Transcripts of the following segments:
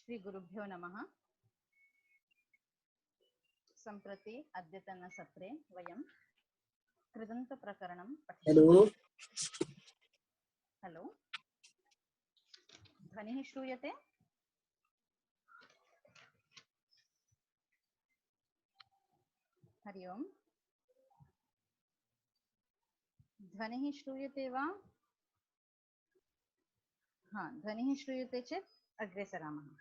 श्री गुरुभ्यो नमः। सम्प्रति अद्यतनसत्रे वयं कृदन्तप्रकरणं पठिष्यामः। हेलो, ध्वनिः श्रूयते? हरि ओम्, ध्वनिः श्रूयते वा? हाँ, ध्वनिः श्रूयते चेत् अग्रे सरामः।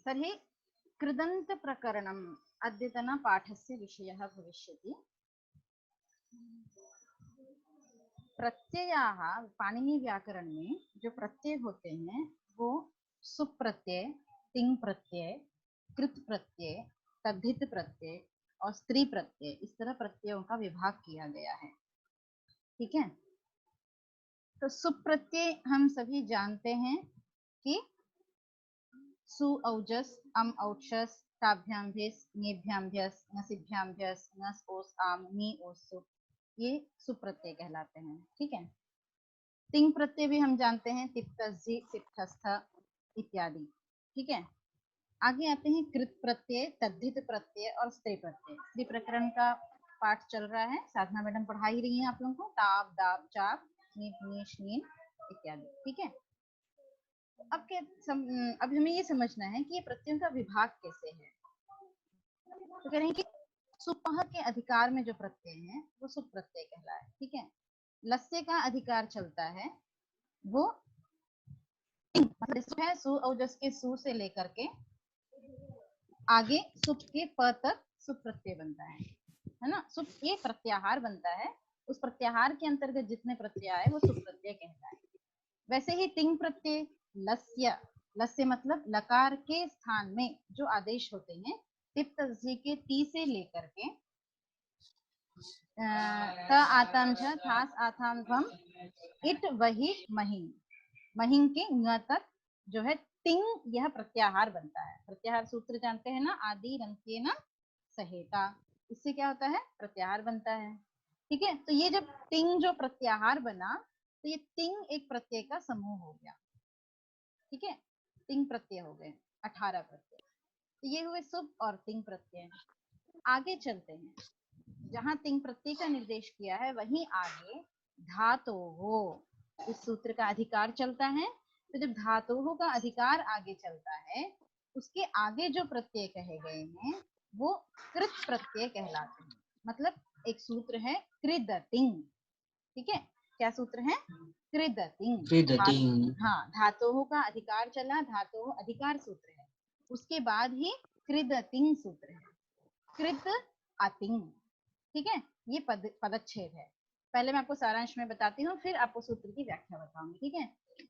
तर्हि कृदन्तप्रकरणम् अद्यतनपाठस्य विषयः भविष्यति। प्रत्ययाः पाणिनि व्याकरण में जो प्रत्यय होते हैं वो सुप प्रत्यय, तिंग प्रत्यय, कृत प्रत्यय, तद्धित प्रत्यय और स्त्री प्रत्यय, इस तरह प्रत्ययों का विभाग किया गया है। ठीक है, तो सुप प्रत्यय हम सभी जानते हैं कि सु औजस, अम औक्षस, टाभ्याम भेस, नेभ्याम भ्यस, नसिभ्याम भ्यस, नस ओस आम, नी ओस सुप, ये सुप्रत्यय कहलाते हैं। ठीक है, तिंग प्रत्यय भी हम जानते हैं, तिप्तजी, सिप्तस्थ इत्यादि। ठीक है, आगे आते हैं कृत प्रत्यय, तद्धित प्रत्यय और स्त्री प्रत्यय। स्त्री प्रकरण का पाठ चल रहा है, साधना मैडम पढ़ा ही रही हैं आप लोगों को, ताप, दाप, चाप, नीप, नीश, नीन इत्यादि। ठीक है, अब हमें ये समझना है कि ये प्रत्ययों का विभाग कैसे है। तो कह रहे हैं कि सुपह के अधिकार में जो प्रत्यय है वो सुप प्रत्यय कहलाए। ठीक है, लस्य का अधिकार चलता है वो मतलब है सु औजस के सु से लेकर के आगे सुप के प तक सुप प्रत्यय बनता है ना। सुप ये प्रत्याहार बनता है, उस प्रत्याहार के अंतर्गत जितने प्रत्यय आए वो सुप प्रत्यय कहता है। वैसे ही तिंग प्रत्यय, लस्य, लस्य मतलब लकार के स्थान में जो आदेश होते हैं, तिप्त जी के ती से लेकर के त आताम झ, थास आथाम ध्वम, इट वही महिं, महिं के न तक जो है तिंग, यह प्रत्याहार बनता है। प्रत्याहार सूत्र जानते हैं ना, आदि रंत्येन सहेता, इससे क्या होता है, प्रत्याहार बनता है। ठीक है, तो ये जब तिंग जो प्रत्याहार बना तो ये तिंग एक प्रत्यय का समूह हो गया। ठीक है, तिंग प्रत्यय हो गए 18 प्रत्यय। तो ये हुए सुप और तिंग प्रत्यय। आगे चलते हैं, जहां तिंग प्रत्यय का निर्देश किया है वहीं आगे धातु हो इस सूत्र का अधिकार चलता है। तो जब धातु का अधिकार आगे चलता है, उसके आगे जो प्रत्यय कहे गए हैं वो कृत प्रत्यय कहलाते हैं। मतलब एक सूत्र है कृदतिंग। ठीक है, क्या सूत्र है, कृदतिंग। हाँ, धातु का अधिकार चला, धातु अधिकार सूत्र है, उसके बाद ही कृदतिंग सूत्र है, कृत अतिंग। ठीक है, ये पदच्छेद है। पहले मैं आपको सारांश में बताती हूँ, फिर आपको सूत्र की व्याख्या बताऊंगी। ठीक है,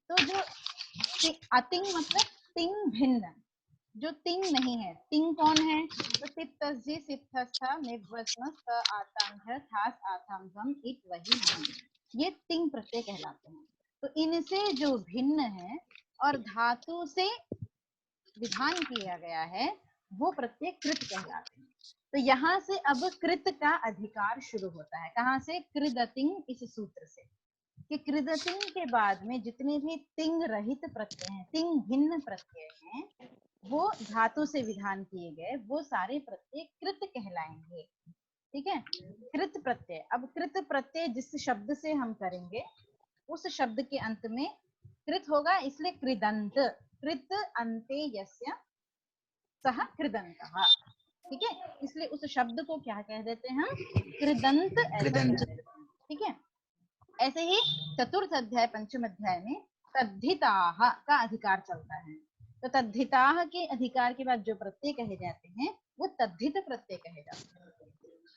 तो जो अतिंग मतलब तिंग भिन्न, जो तिंग नहीं है। तिंग कौन है, तो तिप्तजी, सिप्तस्थ, निभ्वस्मस्त, आतांझ, थास, आथाम, इट वही नहीं, ये तिंग प्रत्यय कहलाते हैं। तो इनसे जो भिन्न है और धातु से विधान किया गया है वो प्रत्यय कृत कहलाते हैं। तो यहाँ से अब कृत का अधिकार शुरू होता है। कहाँ से, कृदतिंग, इस सूत्र से, कि कृदतिंग के बाद में जितने भी तिंग रहित प्रत्यय हैं, तिंग भिन्न प्रत्यय हैं, वो धातु से विधान किए गए, वो सारे प्रत्यय कृत कहलाएंगे। ठीक है, कृत प्रत्यय। अब कृत प्रत्यय जिस शब्द से हम करेंगे उस शब्द के अंत में कृत होगा, इसलिए कृदंत, कृत अंते यस्य सह कृदंतः। ठीक है, इसलिए उस शब्द को क्या कह देते हैं हम, कृदंत ऐसा कह देते हैं। ठीक है, ऐसे ही चतुर्थ अध्याय पंचम अध्याय में तद्धिताः का अधिकार चलता है। तो तद्धिताः के अधिकार के बाद जो प्रत्यय कहे जाते हैं वो तद्धित प्रत्यय कहे जाते हैं।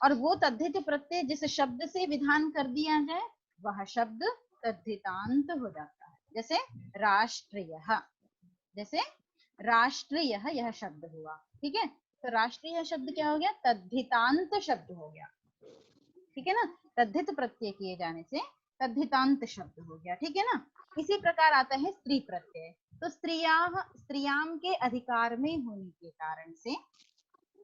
और वो तद्धित प्रत्यय जिस शब्द से विधान कर दिया जाए वह शब्द तद्धितांत हो जाता है। जैसे राष्ट्रीय, जैसे राष्ट्रीय यह शब्द हुआ। ठीक है, तो राष्ट्रीय शब्द क्या हो गया, तद्धितांत शब्द हो गया। ठीक है ना, तद्धित प्रत्यय किए जाने से तद्धितांत शब्द हो गया। ठीक है ना, इसी प्रकार आता है स्त्री प्रत्यय। तो स्त्रियाम के अधिकार में होने के कारण से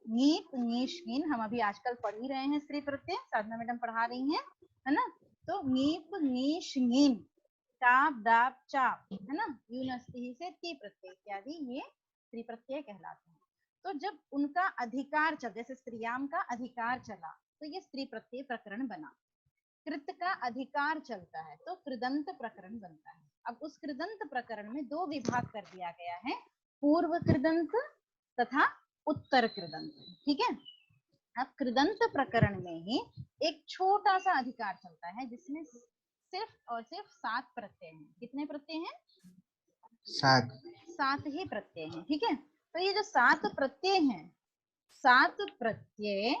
नीप, नीश, हीन, हम अभी आजकल पढ़ ही रहे हैं स्त्री प्रत्यय, साधना मैडम पढ़ा रही हैं, है ना। तो नीप, नीश, हीन टाप दाप चाप, है ना, यूनस्ती से ती प्रत्यय इत्यादि ये स्त्री प्रत्यय कहलाते हैं। तो जब उनका अधिकार चल, जैसे स्त्रियाम का अधिकार चला तो ये स्त्री प्रत्यय प्रकरण बना। कृत का अधिकार चलता है तो कृदंत प्रकरण बनता है। अब उस कृदंत प्रकरण में दो विभाग कर दिया गया है, पूर्व कृदंत तथा उत्तर कृदंत, ठीक है। अब कृदंत प्रकरण में ही एक छोटा सा अधिकार चलता है जिसमें सिर्फ और सिर्फ 7 प्रत्यय हैं। कितने प्रत्यय हैं? 7 ही प्रत्यय हैं, ठीक है। तो ये जो 7 प्रत्यय हैं, 7 प्रत्यय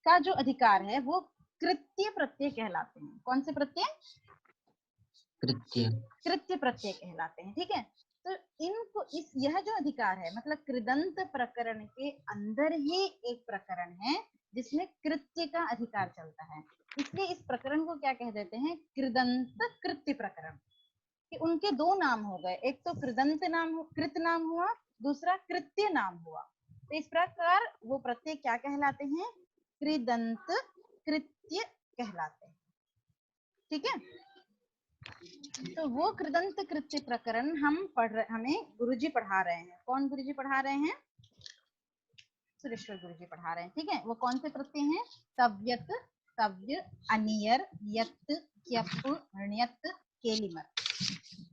का जो अधिकार है वो कृत्य प्रत्यय कहलाते हैं। कौन से प्रत्यय? कृत्य प्रत्यय कहलाते हैं, ठीक है। तो इनको यह जो अधिकार है, मतलब कृदंत प्रकरण के अंदर ही एक प्रकरण है जिसमें कृत्य का अधिकार चलता है, इसलिए इस प्रकरण को क्या कह देते हैं? कृदंत कृत्य प्रकरण। कि उनके दो नाम हो गए, एक तो कृदंत नाम, कृत नाम हुआ, दूसरा कृत्य नाम हुआ। तो इस प्रकार वो प्रत्यय क्या कहलाते हैं? कृदंत कृत्य कहलाते हैं, ठीक है। तो वो कृदंत कृत्य प्रकरण हमें गुरुजी पढ़ा रहे हैं। कौन गुरुजी पढ़ा रहे हैं? सुरेश्वर गुरुजी पढ़ा रहे हैं, ठीक है। वो कौन से प्रत्यय हैं? तव्यत, तव्य, अनियर, यत, क्यप, ण्यत, केलिमर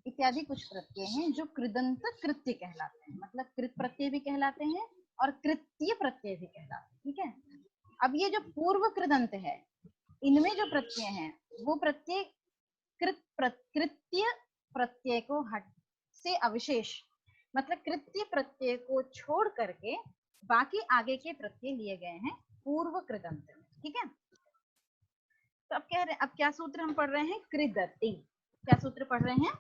इत्यादि कुछ प्रत्यय हैं जो कृदंत कृत्य कहलाते हैं। मतलब कृत प्रत्यय भी कहलाते हैं और कृत्य प्रत्यय भी कहलाते हैं, ठीक है। अब ये जो पूर्व कृदंत है, इनमें जो प्रत्यय हैं वो प्रत्यय कृत्य प्रत्यय को हट से अविशेष, मतलब कृत्य प्रत्यय को छोड़ करके बाकी आगे के प्रत्यय लिए गए हैं पूर्व कृदंत में, ठीक है। तो अब कह रहे हैं, अब क्या सूत्र हम पढ़ रहे हैं? कृदति। क्या सूत्र पढ़ रहे हैं?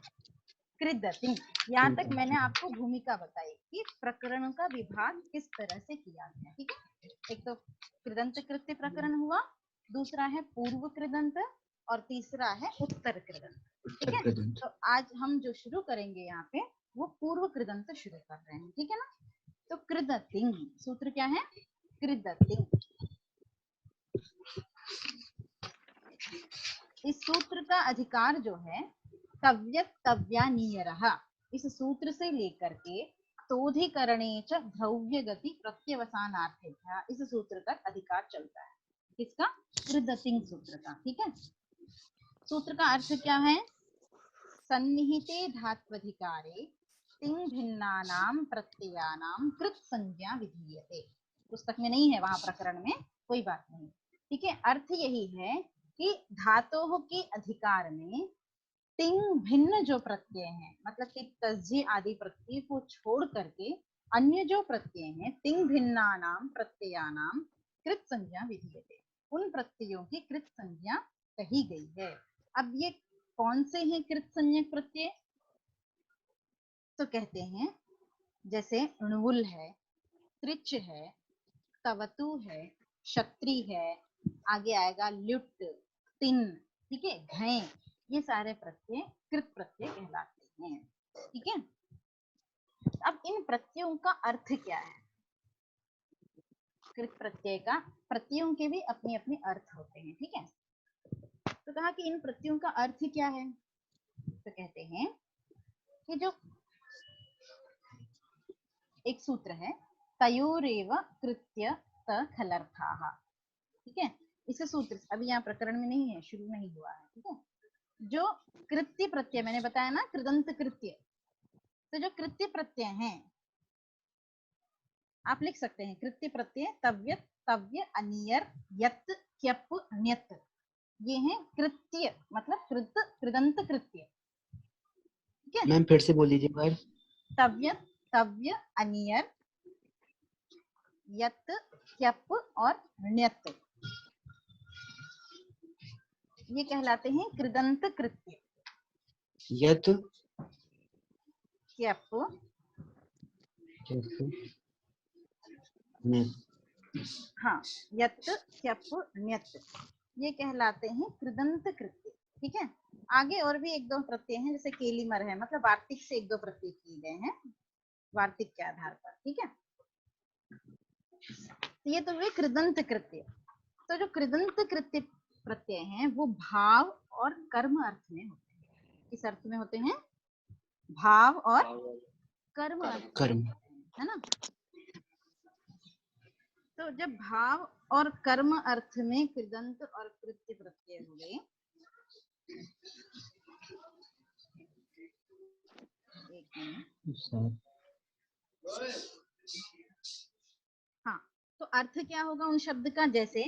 कृदति। यहाँ तक मैंने आपको भूमिका बताई कि प्रकरणों का विभाग किस तरह से किया गया, ठीक है। एक तो कृदंत कृत्य प्रकरण हुआ, दूसरा है पूर्व कृदंत और तीसरा है उत्तर कृदंत, ठीक है। तो आज हम जो शुरू करेंगे यहाँ पे वो पूर्व कृदंत शुरू कर रहे हैं, ठीक है ना। तो कृदतिंग सूत्र क्या है? कृदतिंग। इस सूत्र का अधिकार जो है तव्यत तव्यानीयरः, इस सूत्र से लेकर के तोधिकरणे च द्रव्य गति प्रत्यवसानार्थेभ्यः, इस सूत्र तक अधिकार चलता है। किसका? कृदतिंग सूत्र का, ठीक है। सूत्र का अर्थ क्या है? सन्निहिते धात्वधिकारे तिंग भिन्नानाम प्रत्ययानाम कृत संज्ञा विधीयते। पुस्तक में नहीं है, वहां प्रकरण में, कोई बात नहीं, ठीक है। अर्थ यही है कि धातुओं के अधिकार में तिंग भिन्न जो प्रत्यय हैं, मतलब कि तस्जी आदि प्रत्यय को छोड़ करके अन्य जो प्रत्यय हैं, तिंग भिन्नानाम प्रत्ययानाम कृत संज्ञा विधीयते, उन प्रत्ययों की कृत संज्ञा कही गई है। अब ये कौन से हैं कृत संज्ञक प्रत्यय? तो कहते हैं जैसे णुवुल है, त्रिच है, तवतु है, क्षत्रि है, आगे आएगा ल्युट, तिन, ठीक है, घय, ये सारे प्रत्यय कृत प्रत्यय कहलाते हैं, ठीक है। अब इन प्रत्ययों का अर्थ क्या है? कृत प्रत्यय का, प्रत्ययों के भी अपने अपने अर्थ होते हैं, ठीक है। तो कहा कि इन प्रत्ययों का अर्थ क्या है? तो कहते हैं कि जो एक सूत्र है, तयोरेव कृत्य त खलर्थाः, ठीक है। इसे सूत्र अभी यहाँ प्रकरण में नहीं है, शुरू नहीं हुआ है, ठीक है। जो कृत्य प्रत्यय मैंने बताया ना, कृदंत कृत्य, तो जो कृत्य प्रत्यय हैं आप लिख सकते हैं कृत्य प्रत्यय तव्यत, तव्य, अनियर, यत, क्यप, ण्यत, ये हैं कृत्य, मतलब कृत, कृदंत कृत्य, ठीक है। मैम फिर से बोल दीजिए बार। तव्यत, तव्य, अनियर, यत, क्यप और ण्यत, ये कहलाते हैं कृदंत कृत्य। यत क्यप, हाँ, यत, क्यप, ण्यत, ये कहलाते हैं कृदंत कृत्य, ठीक है। आगे और भी एक दो प्रत्यय हैं, जैसे केलिमर है, मतलब वार्तिक से एक दो प्रत्यय किए गए हैं वार्तिक के आधार पर, ठीक है। तो ये तो हुए कृदंत कृत्य। तो जो कृदंत कृत्य प्रत्यय हैं वो भाव और कर्म अर्थ में होते हैं, किस अर्थ में होते हैं? भाव और कर्म अर्थ में कर्म। होते हैं, है ना। तो जब भाव और कर्म अर्थ में कृदंत और कृत्य प्रत्यय हुए, एक मिनट, हाँ, तो अर्थ क्या होगा उन शब्द का? जैसे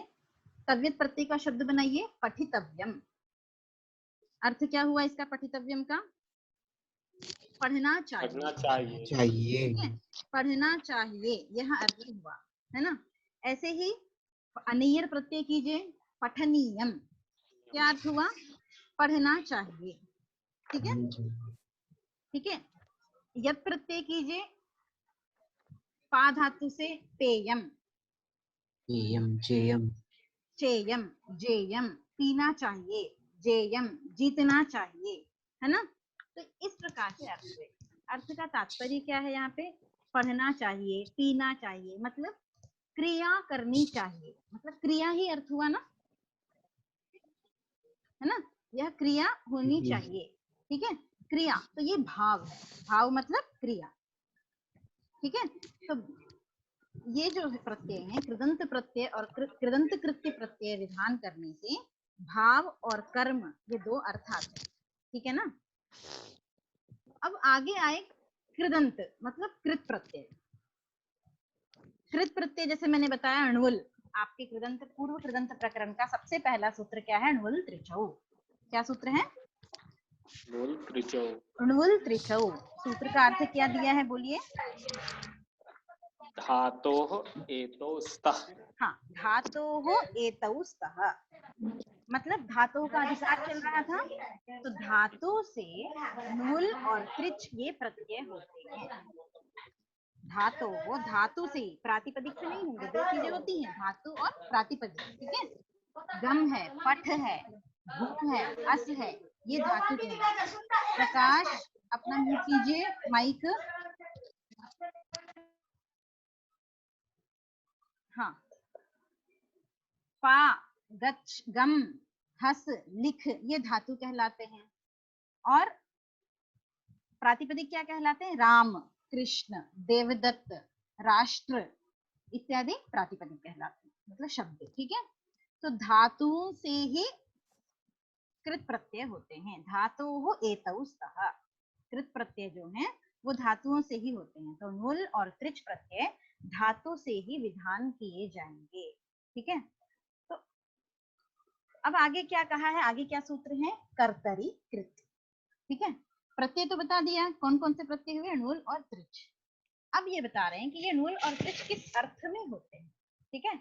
तव्यत प्रत्यय का शब्द बनाइए, पठितव्यम। अर्थ क्या हुआ इसका? पठितव्यम का पढ़ना चाहिए, चाहिए। ठीक है, पढ़ना चाहिए, यह अर्थ हुआ, है ना। ऐसे ही अनियर प्रत्यय कीजिए, पठनीयम, क्या अर्थ हुआ? पढ़ना चाहिए, ठीक है, ठीक है। यत प्रत्यय कीजिए, पा धातु से पेयम, एयम जेयम। चेयम, जेयम, पीना चाहिए, जेयम, जीतना चाहिए, है ना। तो इस प्रकार से अर्थ हुए। अर्थ का तात्पर्य क्या है यहाँ पे? पढ़ना चाहिए, पीना चाहिए, मतलब क्रिया करनी चाहिए, मतलब क्रिया ही अर्थ हुआ ना, है ना। यह क्रिया होनी चाहिए, ठीक है, क्रिया। तो ये भाव है, भाव मतलब क्रिया, ठीक है। तो ये जो प्रत्यय है, कृदंत प्रत्यय और कृदंत कृत्य प्रत्यय विधान करने से भाव और कर्म, ये दो अर्थ आते हैं, ठीक है ना। अब आगे आए कृदंत, मतलब कृत प्रत्यय। कृत प्रत्यय जैसे मैंने बताया अण्वुल, आपके कृदंत पूर्व कृदंत प्रकरण का सबसे पहला सूत्र क्या है? अण्वुल त्रिचौ। क्या सूत्र है? अण्वुल त्रिचौ। सूत्र का अर्थ क्या दिया है, बोलिए? धातोः एतौ स्तः। हाँ, धातोः एतौ स्तः, मतलब धातु का अधिकार चल रहा था, तो धातु से नुल और त्रिच ये प्रत्यय होते हैं। धातु वो धातु से, प्रातिपदिक से नहीं होंगे, दो चीजें होती हैं, धातु और प्रातिपदिक, ठीक है। गम है, पठ है, भू है, अस है, ये धातु के हैं। प्रकाश अपना म्यूट कीजिए माइक। हाँ, पा, गच्छ, गम, हस, लिख, ये धातु कहलाते हैं। और प्रातिपदिक क्या कहलाते हैं? राम, कृष्ण, देवदत्त, राष्ट्र इत्यादि प्रातिपदिक कहलाते हैं, मतलब शब्द, ठीक है। तो धातुओं से ही कृत प्रत्यय होते हैं। धातु एतौ स्तः, कृत प्रत्यय जो है वो धातुओं से ही होते हैं। तो नुल और त्रिच प्रत्यय धातु से ही विधान किए जाएंगे, ठीक है। तो अब आगे क्या कहा है? आगे क्या सूत्र है? कर्तरी कृत, ठीक है। प्रत्यय तो बता दिया कौन कौन से प्रत्यय हुए, नुल और त्रिच। अब ये बता रहे हैं कि ये नुल और त्रिच किस अर्थ में होते हैं, ठीक है।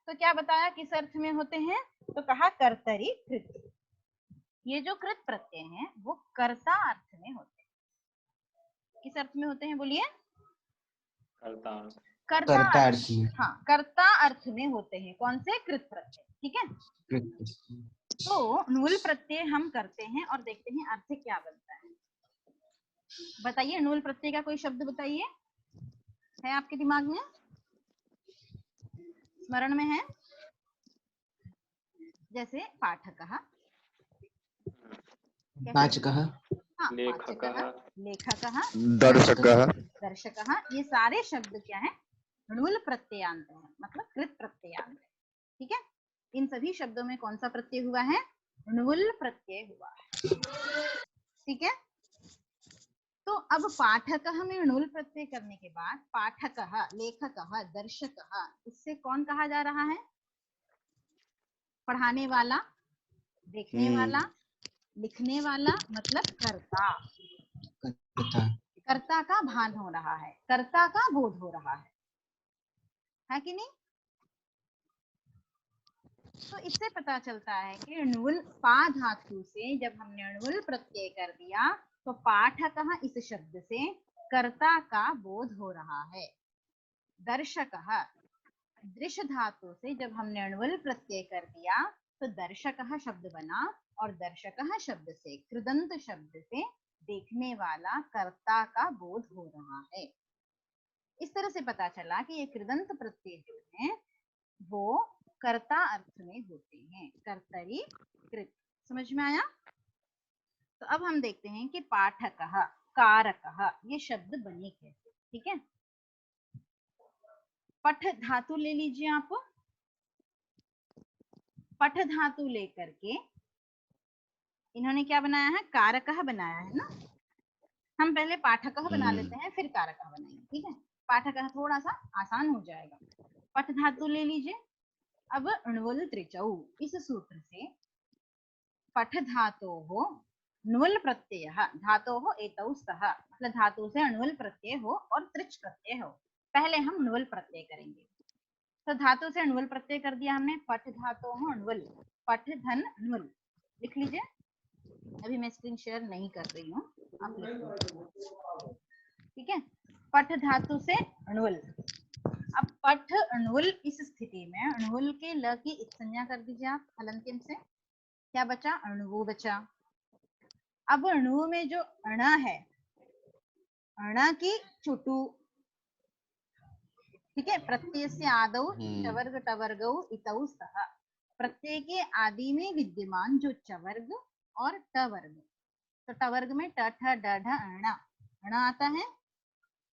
तो क्या बताया किस अर्थ में होते हैं? तो कहा कर्तरी कृत। ये जो कृत प्रत्यय हैं वो कर्ता अर्थ में होते हैं। किस अर्थ में होते हैं, बोलिए? कर्ता अर्थ, हाँ, कर्ता अर्थ में होते हैं। कौन से? कृत प्रत्यय, ठीक है। तो नुल प्रत्यय हम करते हैं और देखते हैं अर्थ क्या बनता है। बताइए, नुल प्रत्यय का कोई शब्द बताइए, है आपके दिमाग में, स्मरण में है? जैसे पाठकः, वाचकः, हाँ, वाचकः, लेखकः, दर्शकः। दर्शकः, ये सारे शब्द क्या है? णुल प्रत्ययान्त है, मतलब कृत प्रत्ययान्त है, ठीक है। इन सभी शब्दों में कौन सा प्रत्यय हुआ है? णुल प्रत्यय हुआ है, ठीक है। तो अब पाठकः में णुल प्रत्यय करने के बाद पाठकः, लेखकः, दर्शकः, इससे कौन कहा जा रहा है? पढ़ाने वाला, देखने वाला, लिखने वाला, मतलब कर्ता। कर्ता का भान हो रहा है, कर्ता का बोध हो रहा है कि नहीं? तो इससे पता चलता है कि णुल, पा धातु से जब हमने णुल प्रत्यय कर दिया तो पाठकः इस शब्द से कर्ता का बोध हो रहा है। दर्शकः, दृश धातु से जब हमने णुल प्रत्यय कर दिया तो दर्शकः शब्द बना, और दर्शकः शब्द से, कृदंत शब्द से देखने वाला, कर्ता का बोध हो रहा है। इस तरह से पता चला कि ये कृदंत प्रत्यय जो है वो कर्ता अर्थ में होते हैं, कर्तरी कृत। समझ में आया? तो अब हम देखते हैं कि पाठकः, कारकः ये शब्द बने कैसे। ठीक है, पठ धातु ले लीजिए आप। पठ धातु लेकर के इन्होंने क्या बनाया है, कारकः बनाया है ना। हम पहले पाठकः बना लेते हैं, फिर कारकः बनाएंगे। ठीक है, पाठकः थोड़ा सा आसान हो जाएगा। पठ धातु ले लीजिए। अब अण्वल त्रिचौ, इस सूत्र से पठ धातोः ण्वल प्रत्ययः, धातोः एतौ स्तः, मतलब धातु से अण्वल प्रत्यय हो और त्रिच प्रत्यय हो। पहले हम ण्वल प्रत्यय करेंगे। तो धातु से अण्वल प्रत्यय कर दिया हमने, पठ धातोः अण्वल, पठ धन ण्वल लिख लीजिए। अभी मैं स्क्रीन शेयर नहीं कर रही हूँ, आप लिख लो। ठीक है, पठ धातु से अण्वल। अब पठ अण्वल, इस स्थिति में अण्वल के ल की इत संज्ञा कर दीजिए आप हलंत्यम से। क्या बचा, अण्वु बचा। अब अणु में जो अणा है, अणा की चुटु। ठीक है, प्रत्यय से आदौ चवर्ग टवर्गौ इतौ स्तः, प्रत्यय के आदि में विद्यमान जो चवर्ग और टवर्ग, तो टवर्ग में ट ठ ड ढ अणा, अणा आता है।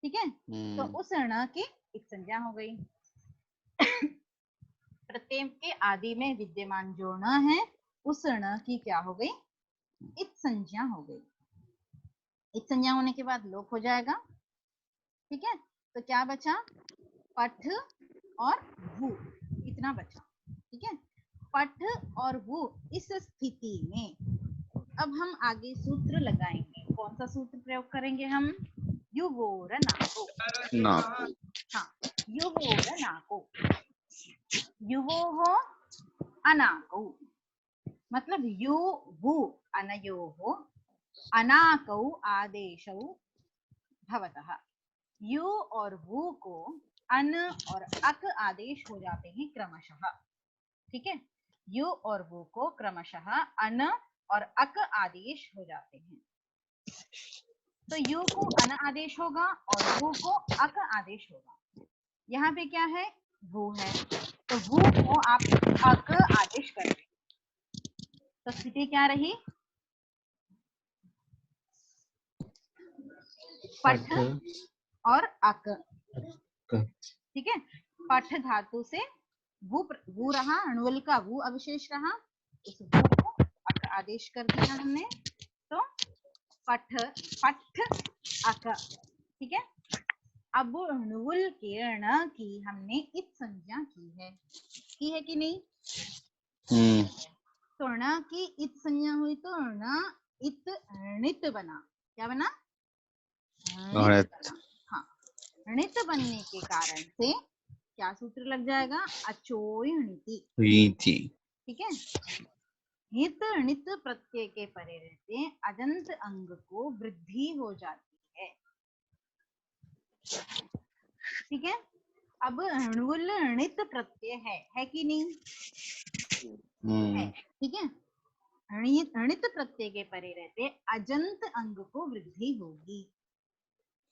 ठीक है, तो उस अणा की एक संज्ञा हो गई। प्रत्यय के आदि में विद्यमान जो अणा है, उस अणा की क्या हो गई, इत संज्ञा हो गई। इत संज्ञा होने के बाद लोप हो जाएगा। ठीक है, तो क्या बचा, पठ और वु, इतना बचा। ठीक है, पठ और वु, इस स्थिति में अब हम आगे सूत्र लगाएंगे। कौन सा सूत्र प्रयोग करेंगे हम, युवोर नाको। हाँ, युवोर नाको, युवोः अनाकौ, मतलब यु वु अनयोः अनाकौ आदेशौ भवतः। यु और वु को अन और अक आदेश हो जाते हैं क्रमशः। ठीक है, यु और वु को क्रमशः अन और अक आदेश हो जाते हैं। तो यु को अन आदेश होगा और वु को अक आदेश होगा। यहाँ पे क्या है, वु है, तो वु को आप अक आदेश कर दें, तो स्थिति क्या रही, पठ और अक। ठीक है, पठ धातु से वु रहा, अण्वल का वु अवशेष रहा, उस वु को अक आदेश कर दिया हमने, तो पठ अक। ठीक है, अब अण्वल के ण की हमने इत संज्ञा की है कि नहीं। तो ण की इत संज्ञा हुई, तो ण इत णित बना। क्या बना, णित बना। हाँ, णित बनने के कारण से क्या सूत्र लग जाएगा, अचोय णिति। ठीक है, हित णित प्रत्यय के परे रहते अजंत अंग को वृद्धि हो जाती है। ठीक है, अब अण्वल णित प्रत्यय है कि नहीं, है। ठीक है, णित प्रत्यय के परे रहते अजंत अंग को वृद्धि होगी।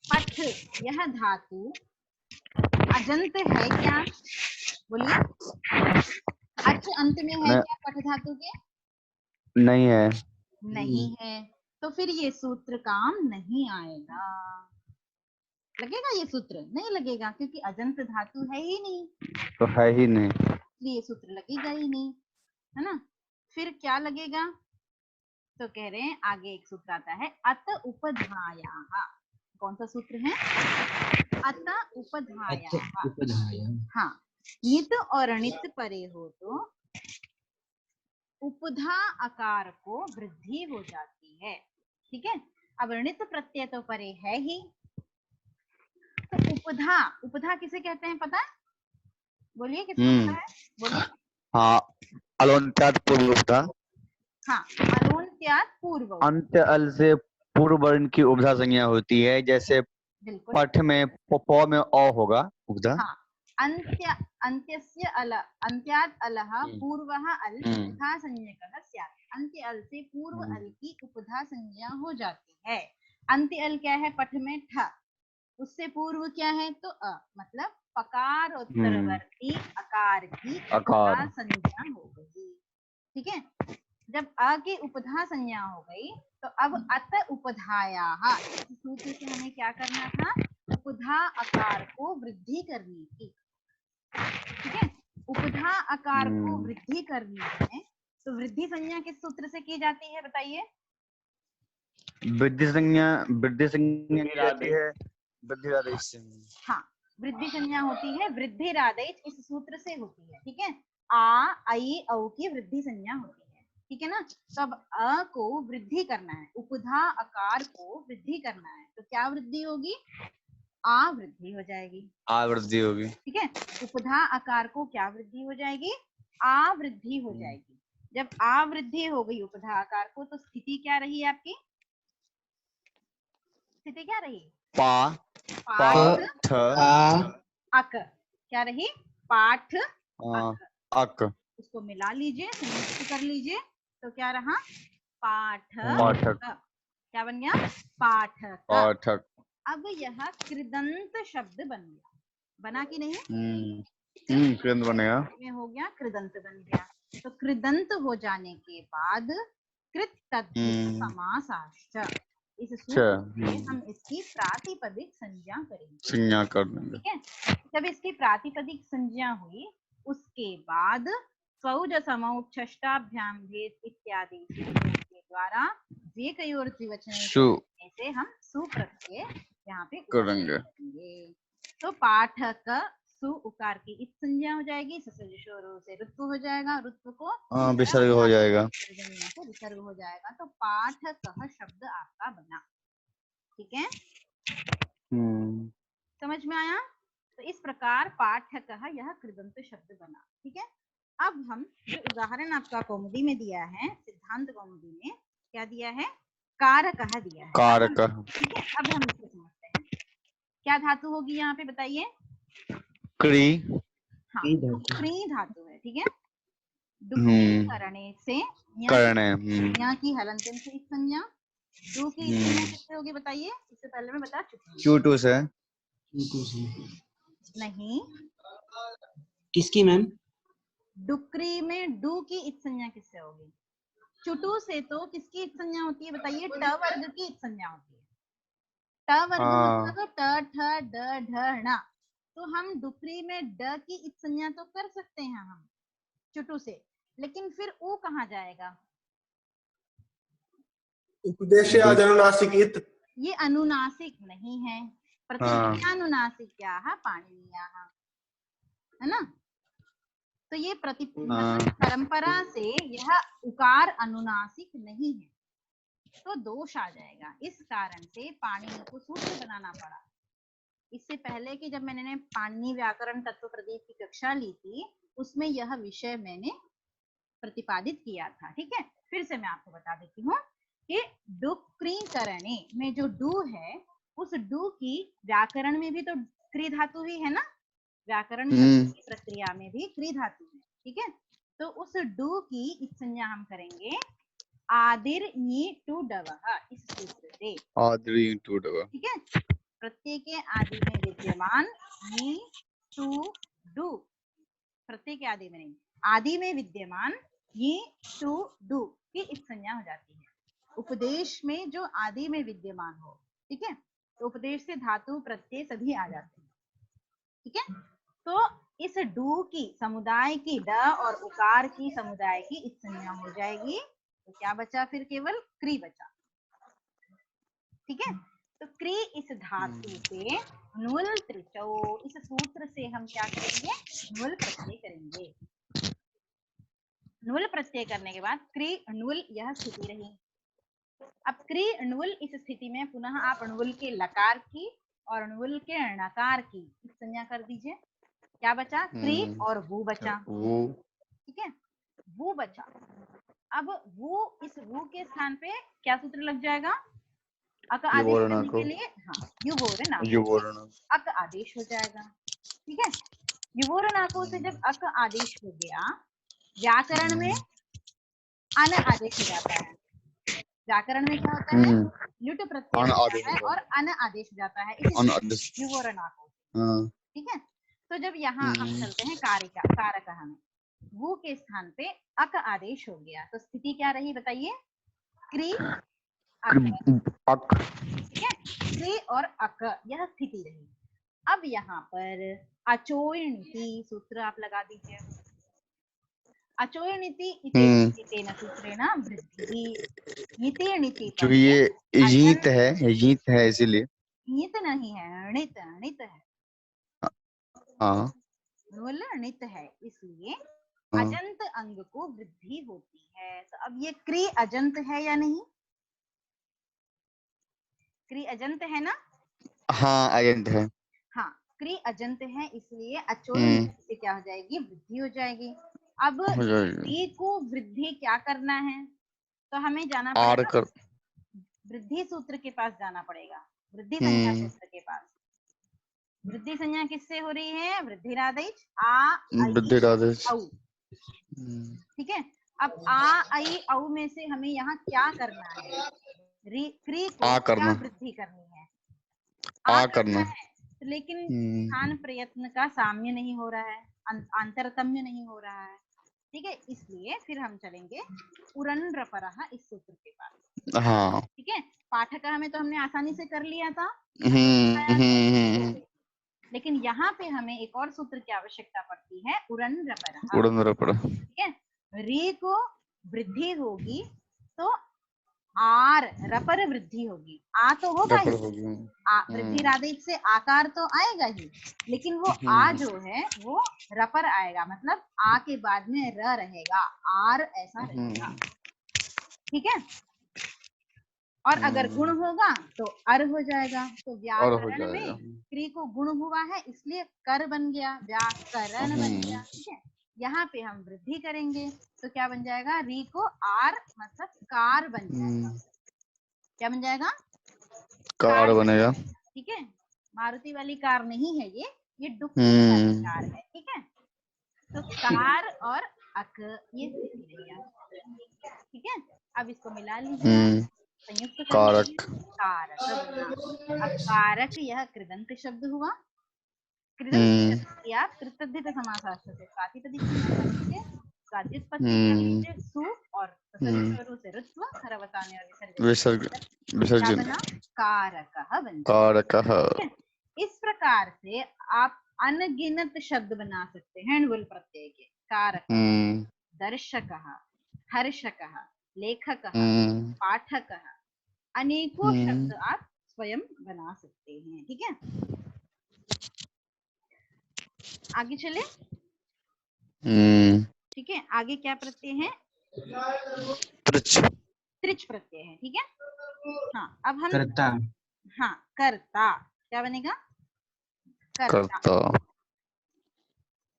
पठ, यह धातु अजंत है क्या, बोलिए। अच अंत में है क्या पठ धातु के, नहीं है। नहीं है, तो फिर ये सूत्र काम नहीं आएगा। लगेगा ये सूत्र, नहीं लगेगा, क्योंकि अजंत धातु है ही नहीं, तो है ही नहीं, इसलिए ये सूत्र लगेगा ही नहीं, है ना। फिर क्या लगेगा, तो कह रहे हैं आगे एक सूत्र आता है, अत उपधायाः। कौन सा सूत्र है, अत उपधायाः। हाँ, नित और अणित परे हो तो उपधा आकार को वृद्धि हो जाती है। ठीक है, अब णित प्रत्यय तो परे है ही, तो उपधा किसे कहते हैं पता है, बोलिए किसको पता है, बोलिए। हाँ, अलोन्त्यात पूर्व उपधा। हाँ, अलोन्त्यात पूर्व, अंत्य अल से पूर्व वर्ण की उपधा संज्ञा होती है, जैसे बिल्कुल। पठ में प में अ होगा उपधा। हाँ, अन्त्यस्य अल, अन्त्यात् अलः पूर्वः अल उपधा संज्ञकः स्यात्। अन्त्य अल से पूर्व अल की उपधा संज्ञा हो जाती है। अन्त्य अल क्या है, पठ में ठ, उससे पूर्व क्या है, तो अ, मतलब पकार उत्तरवर्ती आकार की उपधा संज्ञा हो गई। ठीक है, जब अ की उपधा संज्ञा हो गई तो अब अत उपधायाः, इस सूत्र से हमें क्या करना था, उपधा आकार को वृद्धि करनी थी। ठीक है, उपधा आकार को वृद्धि करनी है तो वृद्धि संज्ञा किस सूत्र से की जाती है बताइए? वृद्धि संज्ञा की जाती है वृद्धिरादेश से। हाँ, वृद्धि संज्ञा होती है वृद्धिरादेश, इस सूत्र से होती है। ठीक है, आ आई औ की वृद्धि संज्ञा होती है। ठीक है ना, तो अब अ को वृद्धि करना है, उपधा आकार को वृद्धि करना है तो क्या वृद्धि होगी, आ वृद्धि हो जाएगी। आ वृद्धि होगी। ठीक है, उपधा आकार को क्या वृद्धि हो जाएगी, आ वृद्धि हो जाएगी। जब आ वृद्धि हो गई उपधा आकार को तो स्थिति क्या रही आपकी, स्थिति क्या रही, पा पाठ अक, क्या रही, पाठ अक। उसको मिला लीजिए, संयुक्त कर लीजिए तो क्या रहा, पाठक। पाठक। क्या बन गया, पाठक। पाठक। अब यह कृदंत शब्द बन गया, बना कि नहीं, कृदंत बनेगा, में हो गया, कृदंत बन गया। तो कृदंत हो जाने के बाद कृत तद्धित समासाश्च, इस सूत्र से हम इसकी प्रातिपदिक संज्ञा करेंगे, संज्ञा कर देंगे। ठीक है, जब इसकी प्रातिपदिक संज्ञा हुई उसके बाद स्वौज समौ षष्ठाभ्याम भेद इत्यादि के द्वारा द्विकयोर द्विवचन से हम सुप्रत्यय यहाँ पे करेंगे। तो पाठक सु उकार की इत संज्ञा हो जाएगी, ससुर से ऋतु हो जाएगा, ऋतु को विसर्ग हो जाएगा, को विसर्ग हो जाएगा, तो पाठक शब्द आपका बना। ठीक है, समझ में आया? तो इस प्रकार पाठक यह कृदंत शब्द बना। ठीक है, अब हम जो उदाहरण आपका कौमुदी में दिया है, सिद्धांत कौमुदी में क्या दिया है, कारक दिया है, कारक। ठीक है, अब हम इसको समझते हैं, क्या धातु होगी यहाँ पे बताइए, क्री। हाँ, क्री धातु है। ठीक है, डुक्री करने से यहाँ की हलंतन से एक संज्ञा, डू की संज्ञा किससे होगी बताइए, इससे पहले मैं बता चुकी हूँ, क्यूटू से। नहीं, किसकी मैम, डुक्री में डू की इत संज्ञा किससे होगी, चुटू से तो किसकी इत संज्ञा होती है बताइए, ट वर्ग की इत संज्ञा होती है। ट वर्ग मतलब ट ठ ड ढ ण, तो हम डुकरी में ड की इत संज्ञा तो कर सकते हैं हम चुटू से, लेकिन फिर ऊ कहाँ जाएगा, उपदेश अनुनासिक इत, ये अनुनासिक नहीं है, प्रत्ययानुनासिक्याः पाणिनीयाः, है ना, तो ये परंपरा से यह उकार अनुनासिक नहीं है, तो दोष आ जाएगा। इस कारण से पाणिनि को सूत्र बनाना पड़ा। इससे पहले कि जब मैंने पाणिनि व्याकरण तत्व प्रदीप की कक्षा ली थी उसमें यह विषय मैंने प्रतिपादित किया था। ठीक है, फिर से मैं आपको बता देती हूँ कि डुक्रीकरणे में जो डू है उस डू की व्याकरण में भी तो क्री धातु ही है ना, व्याकरण की प्रक्रिया में भी क्री धातु है। ठीक है, तो उस डू की इस संज्ञा हम करेंगे आदिर नी टू डवः, इस सूत्र से आदिर टू डवः। ठीक है, प्रत्यय के आदि में विद्यमान नी टू डू, प्रत्यय के आदि में नहीं, आदि में विद्यमान ये टू डू की इस संज्ञा हो जाती है। उपदेश में जो आदि में विद्यमान हो, ठीक है, तो उपदेश से धातु प्रत्यय सभी आ जाते हैं। ठीक है, तो इस डू की समुदाय की ड और उकार की समुदाय की इस संज्ञा हो जाएगी, तो क्या बचा फिर, केवल क्री बचा। ठीक है, तो क्री इस धातु से नुल त्रिचौ, इस सूत्र से हम क्या करेंगे, नुल प्रत्यय करेंगे। नुल प्रत्यय करने के बाद क्री नुल यह स्थिति रही। अब क्री नुल इस स्थिति में पुनः आप नुल के लकार की और नुल के णकार की इस संज्ञा कर दीजिए, क्या बचा, क्री और वू बचा। ठीक है, वू बचा। अब वू, इस वू के स्थान पे क्या सूत्र लग जाएगा, अक आदेश करने के लिए, हाँ, युवोरणाको, अक आदेश हो जाएगा। ठीक है, युवोरणाको से जब अक आदेश हो गया, व्याकरण में अन आदेश हो जाता है। व्याकरण में क्या होता है, लुट प्रत्यय होता है और अन आदेश हो जाता है, युवोरणाको। ठीक है, तो जब यहाँ हम चलते हैं कारक में, वो के स्थान पे अक आदेश हो गया, तो स्थिति क्या रही बताइए? क्री अक, अक। ठीक है, क्री और अक, यह स्थिति रही। अब यहाँ पर अचोयनिति सूत्र आप लगा दीजिए। अचोयनिति इतेन सूत्रेण वृद्धि, नीति क्योंकि ये यीत है इसीलिए। णित नहीं है, णित णित है, हाँ बोल णित है, इसलिए हाँ अजंत अंग को वृद्धि होती है। तो अब ये क्री अजंत है या नहीं? क्री अजंत है ना? हाँ अजंत है। हाँ, क्री अजंत है, इसलिए अचोय से क्या हो जाएगी? वृद्धि हो जाएगी। अब हो जाएगी। क्री को वृद्धि क्या करना है? तो हमें जाना आर पड़ेगा कर। वृद्धि सूत्र के पास जाना पड़ेगा, वृद्धि संज्ञा सूत्र के पास। वृद्धि संज्ञा किससे हो रही है? वृद्धिरादेश आ आई वृद्धिरादेश। औ, ठीक है। अब आ आई औ में से हमें यहाँ क्या करना है? क्री को आ क्या करना। वृद्धि करनी है? आ करना। है, लेकिन स्थान प्रयत्न का साम्य नहीं हो रहा है, अंतरतम्य नहीं हो रहा है, ठीक है। इसलिए फिर हम चलेंगे उरन्रपरः इस सूत्र के पास। हाँ ठीक है, पाठक में तो हमने आसानी से कर लिया था, लेकिन यहाँ पे हमें एक और सूत्र की आवश्यकता पड़ती है, उरन्रपरः। उरन्रपरः। ठीक है, री को वृद्धि होगी तो आर रपर वृद्धि होगी, आ तो होगा ही, वृद्धिरादेश से आकार तो आएगा ही, लेकिन वो आ जो है वो रपर आएगा, मतलब आ के बाद में र रहेगा, आर ऐसा रहेगा, ठीक है। और अगर गुण होगा तो अर हो जाएगा। तो व्याकरण में क्री को गुण हुआ है, इसलिए कर बन गया, व्याकरण बन गया, ठीक है। यहाँ पे हम वृद्धि करेंगे तो क्या बन जाएगा? री को आर मतलब कार बन जाएगा। क्या बन जाएगा? कार बनेगा, ठीक है। मारुति वाली कार नहीं है ये डुक्करी वाली कार है, ठीक है। तो कार और अक ये स्थिति रहेगा, ठीक है। अब इसको मिला लीजिए, संयुक्त कारक। कारक बना। अब कारक यह कृदंत शब्द हुआ। कृदंत शब्द की आप कृतद्धित समासाश्रय से प्रातिपदिक प्रातिपत्ति कर लीजिए, सु और स्वरों से ऋत्व खरवताने और विसर्जन बना, कारकः बन जाएगा। इस प्रकार से आप अनगिनत शब्द बना सकते हैं ण्वुल प्रत्यय के। कारकः, दर्शकः, हर्षकः, लेखकः, पाठकः, अनेकों शब्द आप स्वयं बना सकते हैं, ठीक है। आगे चले, ठीक है। आगे क्या प्रत्यय है? त्रिच प्रत्यय है, ठीक है। हाँ, अब हम करता। हाँ, कर्ता क्या बनेगा? कर्ता।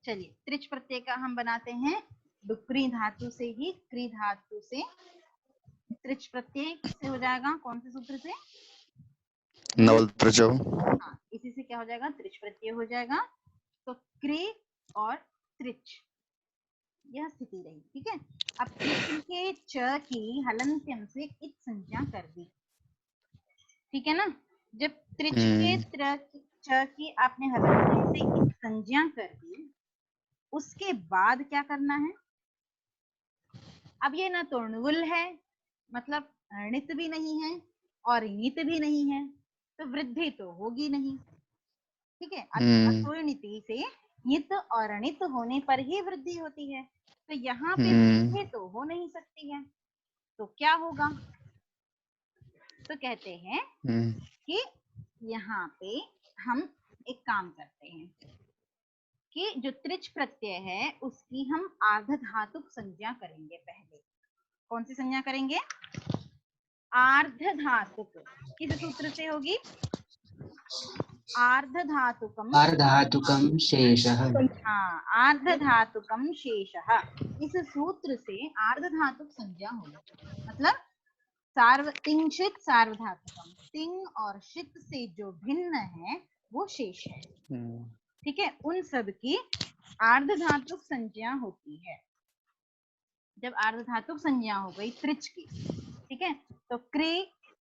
चलिए, त्रिच प्रत्यय का हम बनाते हैं डुक्री धातु से ही, क्री धातु से। त्रिच प्रत्यय किससे हो जाएगा? कौन से सूत्र से? नवल त्रिचौ। हाँ, इसी से क्या हो जाएगा? त्रिच प्रत्यय हो जाएगा। तो क्री और त्रिच यह स्थिति रही, ठीक है। अब त्रिच के च की हलंत्यम से इत संज्ञा कर दी, ठीक है ना। जब त्रिच के च की आपने हलंत्यम से इत संज्ञा कर दी, उसके बाद क्या करना है? अब ये ना तो ण्वुल है, मतलब णित भी नहीं है और ईत भी नहीं है, तो वृद्धि तो होगी नहीं, ठीक है। अचोयनिति से ईत और णित होने पर ही वृद्धि होती है, तो यहाँ पे वृद्धि तो हो नहीं सकती है, तो क्या होगा? तो कहते हैं कि यहाँ पे हम एक काम करते हैं कि जो त्रिच प्रत्यय है उसकी हम आर्धधातुक संज्ञा करेंगे पहले। कौन सी संज्ञा करेंगे? आर्धधातुक। किस सूत्र से होगी? आर्धधातुकम। अर्धातुकम शेषः। हाँ, आर्धधातुकम शेषः, इस सूत्र से आर्धधातुक संज्ञा होगी, मतलब तिंशित सार्वधातुकम, तिंग और शित से जो भिन्न है वो शेष है, ठीक है। उन सब की आर्धधातुक संज्ञा होती है। जब आर्धधातुक संज्ञा हो गई त्रिच की, ठीक है, तो क्री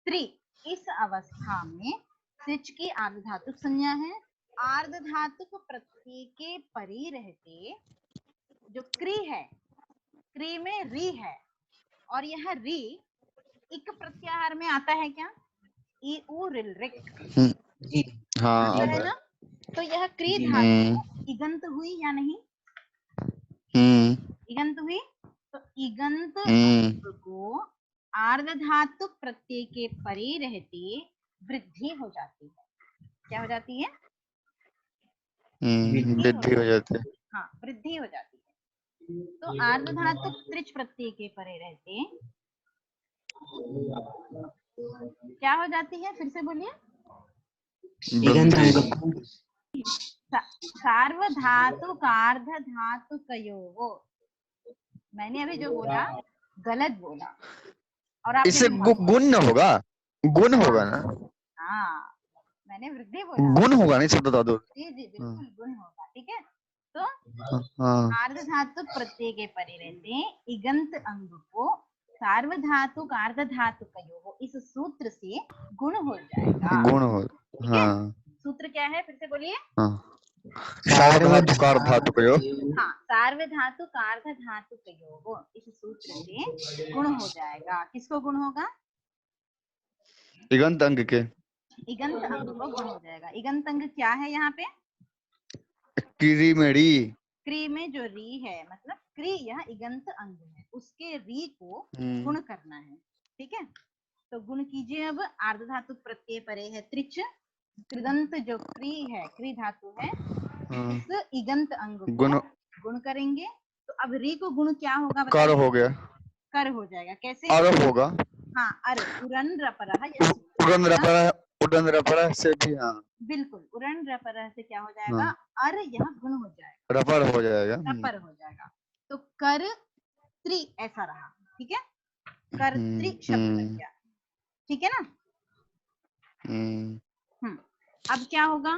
त्रि, इस अवस्था में त्रिच की आर्धधातुक संज्ञा है। आर्धधातुक प्रत्यय के परे रहते जो क्री है, क्री में री है, और यह री इक प्रत्याहार में आता है क्या? ई उ रिल रिक जी हाँ आता आता है है। ना? तो यह क्री जी। धातु इगंत हुई या नहीं? हम्म इगंत हुई। तो इगंत हम्म अंग को आर्ध धातु प्रत्यय के परे रहते वृद्धि हो जाती है। क्या हो जाती है? वृद्धि हो जाती है। हाँ, वृद्धि हो जाती है। तो आर्ध धातु त्रिच प्रत्यय के परे रहते क्या हो जाती है? फिर से बोलिए। इगंत वृद्धि। अंग सार्वधातु कार्ध धातु कयो। मैंने अभी जो बोला गलत बोला, और आपने इससे भी हाँ बोला। गुण न होगा, गुण होगा ना, हाँ, मैंने वृद्धि बोला। गुण होगा नहीं शब्द धातु। जी जी बिल्कुल गुण होगा। ठीक है, तो हाँ आर्ध धातु प्रत्यय के परे रहते इगंत अंग को सार्वधातुक आर्ध धातु कयो, इस सूत्र से गुण हो जाएगा। गुण हो। ठीक है, हाँ सूत्र क्या है? फिर से बोलिए। हाँ सार्वधातुकार धातु कयो। हाँ, सार्वधातुक आर्ध धातु कयो, इस सूत्र से गुण हो जाएगा। किसको गुण होगा? इगंत अंग के। इगंत अंग को गुण हो जाएगा। इगंत अंग क्या है यहाँ पे? किरी मेरी। क्री में जो री है, मतलब क्री यह इगंत अंग है, उसके री को गुण करना है। ठीक है, तो गुण कीजिए। अब आर्ध धातु प्रत्यय परे है त्रिच, कृदंत जो क्री है, क्री धातु है, इस इगंत अंग को गुण गुण करेंगे। तो अब री को गुण क्या होगा कर बताइए? हो गया, कर हो जाएगा। कैसे? अर होगा। हाँ, अर उरन रपरह, यह सूत्र उड़न आएगा। रपरा, उड़न रपरा से भी। हाँ बिल्कुल, उरन रपरह से क्या हो जाएगा? हाँ अर यह गुण हो जाएगा, रपर हो जाएगा। रपर हो जाएगा। तो कर त्रि ऐसा रहा। ठीक है, कर्तृ शब्द बन गया। ठीक है ना? अब क्या होगा?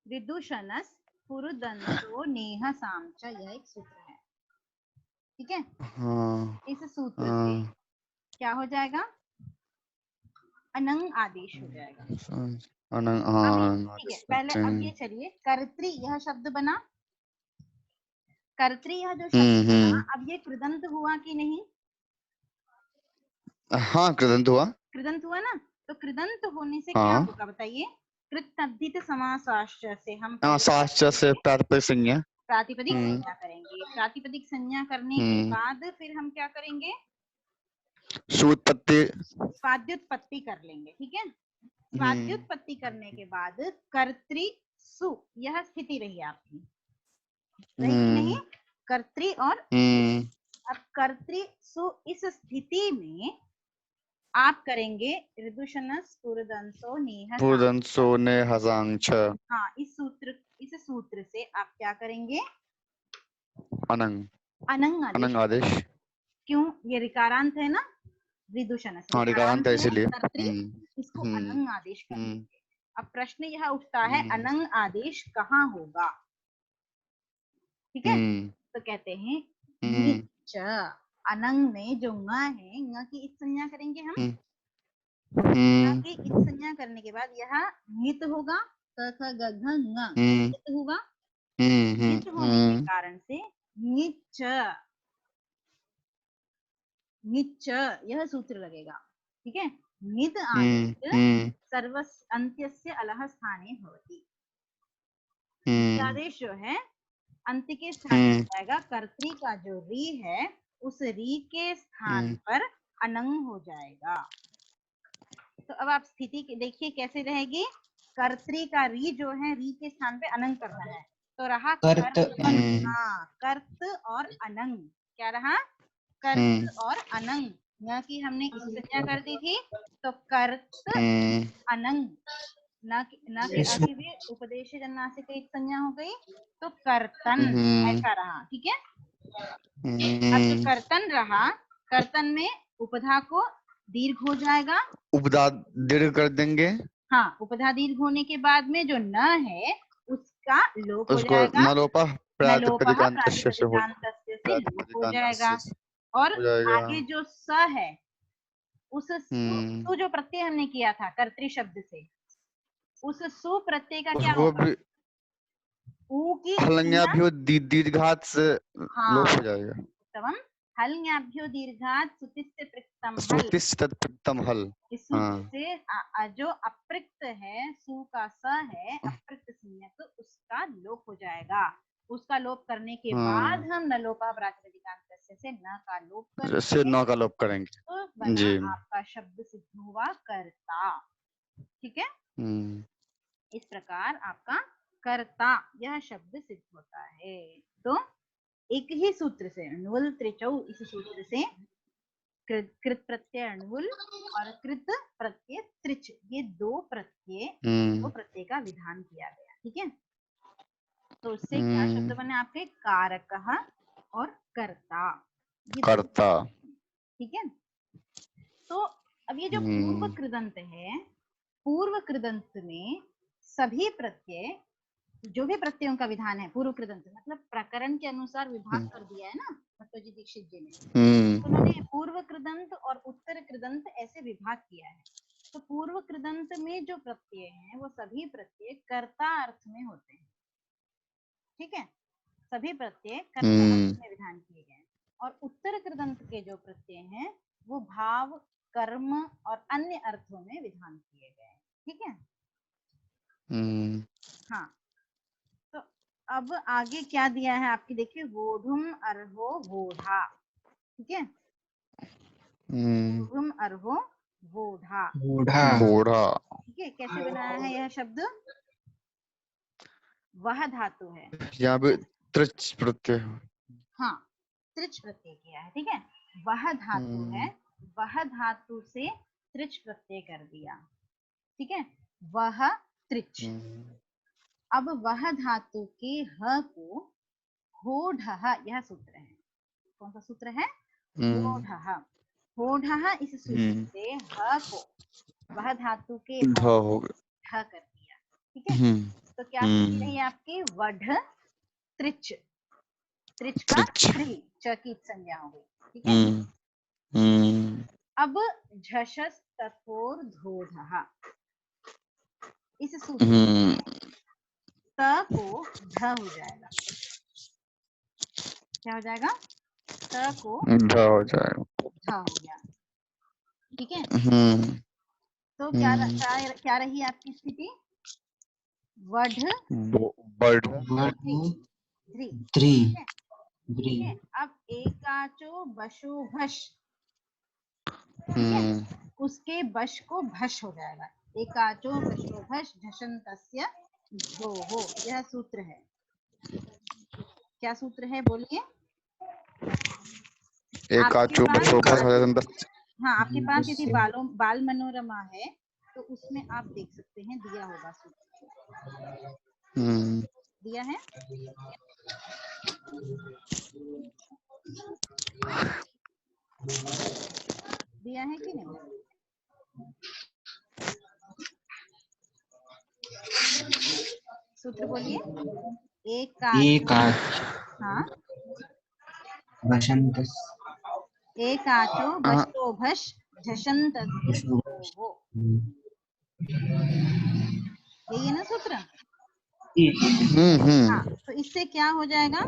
विदूषणस पुरुदंतो नेह सामच, यह एक सूत्र है। ठीक है, हाँ इस सूत्र से क्या हो जाएगा? अनंग आदेश हो जाएगा। अनंग। अब ठीक है, पहले हाँ अब ये चलिए, कर्तृ यह शब्द बना, कर्तृ यह जो शब्द बना, अब ये कृदंत हुआ कि नहीं? हाँ कृदंत हुआ। कृदंत हुआ ना? तो कृदंत होने से क्या हाँ होगा बताइए? कृतद्धित समासाश्च से हम हाँ साश्च से प्रातिपदिक संज्ञा। प्रातिपदिक संज्ञा करेंगे। प्रातिपदिक संज्ञा करने के बाद फिर हम क्या करेंगे? सूत्पत्ति। स्वाद्युत्पत्ति कर लेंगे। ठीक है, स्वाद्युत्पत्ति करने के बाद कर्तृ सु यह स्थिति रही आपकी, रही कि नहीं? कर्तृ और अब कर्तृ सु इस स्थिति में आप करेंगे ऋदुषणस पुरुदंसो नेह पुरुदंसो ने हजांच। हाँ, इस सूत्र से आप क्या करेंगे? अनंग। अनंग अनंग आदेश। आदेश। क्यों? ये रिकारांत है ना, विदूषणस हाँ रिकारांत है है, इसलिए। कर्तृ, इसको अनंग आदेश करेंगे। अब प्रश्न यह उठता है, अनंग आदेश कहाँ होगा? ठीक है, तो कहते हैं नीच, अनंग में जो ङ है, ङ की इत संज्ञा करेंगे हम। ङ की इत संज्ञा करने के बाद यह नित होगा, क ख ग घ ङ नित होगा। नित होने के कारण से नीच, नीच यह सूत्र लगेगा। ठीक है, नित आदेश सर्व अंत्यस्य अलह स्थाने भवति। आदेश जो है अंत्य के स्थान पर जाएगा। कर्तृ का जो री है, उस री के स्थान पर अनंग हो जाएगा। तो अब आप स्थिति देखिए कैसे रहेगी। कर्तृ का री जो है, री के स्थान पे अनंग करना है, तो रहा कर्त अनंग। हाँ, कर्त और अनंग। क्या रहा? कर्त और अनंग। न की हमने इस संज्ञा कर दी थी, तो कर्त अनंग, न की भी उपदेश जन्नासिक एक संज्ञा हो गई, तो कर्तन ऐसा रहा। ठीक है, अब जो कर्तन रहा, कर्तन में उपधा को दीर्घ हो जाएगा। उपदा दीर्घ कर देंगे। हाँ, उपधा दीर्घ होने के बाद में जो न है उसका लोप हो उसको जाएगा। नलोपः नलोपः प्रातिपदिकांतस्य से हो लोप हो जाएगा। और आगे जो स है, उस सु जो प्रत्यय हमने किया था कर्तृ शब्द से, उस सु प्रत्यय का क्या वो होगा? भी ऊ की हलन्याभ्यो दीर्घात से हाँ लोप हो जाएगा। उत्तमम। हलन्याभ्यो दीर्घात सुतिस्य पृक्तम हल। श्रुतिस् तत्पृक्तम हल। इस सूत्र हाँ। से जो अप्रिक्त है, सु का स है, अप्रिक्त संज्ञक, उसका लोप हो जाएगा। उसका लोप करने के बाद हम न लोपा प्रातिपदिकांत से न का लोप से करेंगे, नौ का लोप करेंगे। तो बना जी। आपका शब्द सिद्ध हुआ कर्ता। ठीक है, इस प्रकार आपका कर्ता यह शब्द सिद्ध होता है। तो एक ही सूत्र से णुवल त्रिचौ, इस सूत्र से कृत प्रत्यय णुवल और कृत प्रत्यय त्रिच, ये दो प्रत्यय का विधान किया गया। ठीक है, तो उससे क्या शब्द बने आपके? कारकः और कर्ता, ये दो कर्ता। ठीक है। तो अब ये जो पूर्व कृदंत है, पूर्व कृदंत में सभी प्रत्यय, जो भी प्रत्ययों का विधान है पूर्व कृदंत, मतलब प्रकरण के अनुसार विभाग कर दिया है ना भट्टोजी दीक्षित जी ने। तो उन्होंने पूर्व कृदंत और उत्तर कृदंत ऐसे विभाग किया है। तो पूर्व कृदंत में जो प्रत्यय हैं वो सभी प्रत्यय कर्ता अर्थ में होते हैं। ठीक है, सभी प्रत्यय कर्ता अर्थ में विधान किए गए। और उत्तर कृदंत के जो प्रत्यय हैं वो भाव, कर्म और अन्य अर्थों में विधान किए गए। ठीक है, हाँ। तो अब आगे क्या दिया है आपकी, देखिए, वोढुम अर्हो वोढा। ठीक है, वोढुम अर्हो वोढा। बूढ़ा। ठीक है, कैसे बनाया है यह शब्द? वह धातु है, यहाँ पे त्रिच प्रत्यय। हाँ, त्रिच प्रत्यय किया है। ठीक है, वह धातु है, वह धातु से त्रिच प्रत्यय कर दिया। ठीक है, वह त्रिच। अब वह धातु के ह को होढः, यह सूत्र है। कौन सा सूत्र है? होढः। होढः इस सूत्र से ह को वह धातु के ह हो गया। ढ कर दिया। ठीक है, तो क्या स्थिति रही आपकी? वढ त्रिच, त्रिच का त्रि, च की संज्ञा हो गई। ठीक है, अब झषस तथोर धोधः, इस सूत्र में त को ध हो जाएगा। क्या हो जाएगा? त को ध हो जाएगा। ध हो गया। ठीक है, तो क्या रही आपकी स्थिति? वढ ध्री। ठीक है, अब एकाचो बशो भश, ठीक है, उसके बश को भश हो जाएगा। एकाचो बशो भश झषन्तस्य धोः, यह सूत्र है। क्या सूत्र है बोलिए? एकाचो बशो भश झषन्तस्य। हाँ, आपके पास यदि बाल मनोरमा है तो उसमें आप देख सकते हैं, दिया होगा सूत्र। दिया है? दिया है कि नहीं? सूत्र बोलिए। हाँ, एकाचो बशो भश झषन्तस्य धोः, यही है ना सूत्र? हाँ, तो इससे क्या हो जाएगा?